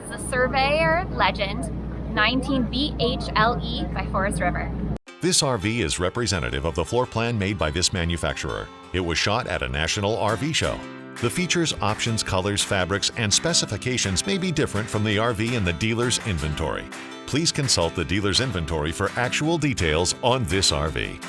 is a Surveyor Legend 19 BHLE by Forest River. This RV is representative of the floor plan made by this manufacturer. It was shot at a national RV show. The features, options, colors, fabrics, and specifications may be different from the RV in the dealer's inventory. Please consult the dealer's inventory for actual details on this RV.